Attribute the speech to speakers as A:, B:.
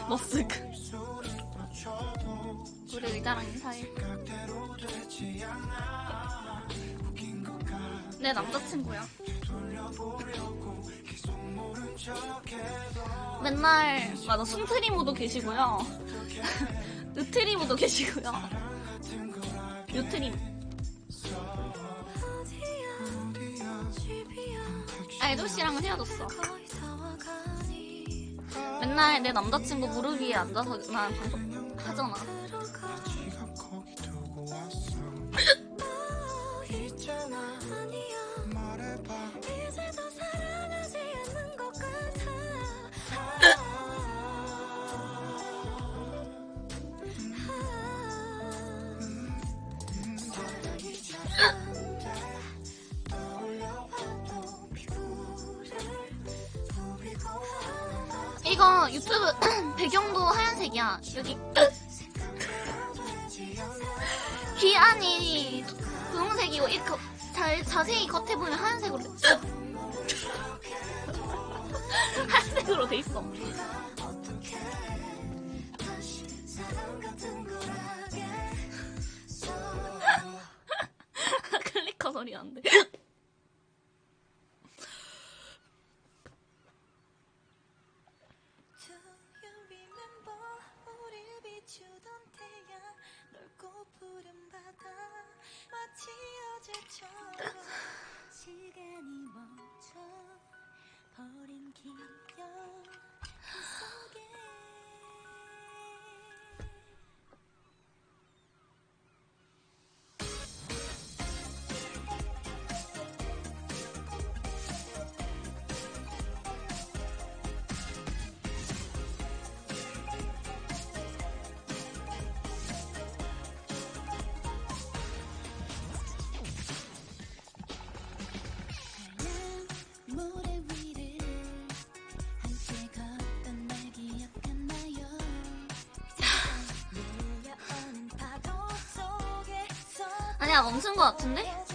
A: 머스크. 우리 의자랑 인사해. 내 남자친구야. 맨날 맞아 숨트리모도 계시고요. 으트리모도 계시고요. 요트림. 아이돌씨랑은 헤어졌어. 맨날 내 남자친구 무릎 위에 앉아서 난 방송 하잖아. 이거 유튜브 배경도 하얀색이야. 여기 귀 안이 분홍색이고 이렇게 자세히 겉에 보면 하얀색으로 하얀색으로 돼 있어. 클리커 소리 난대.
B: 시간이 멈춰 버린 기억 속에
A: 아니야 멈춘 거 같은데?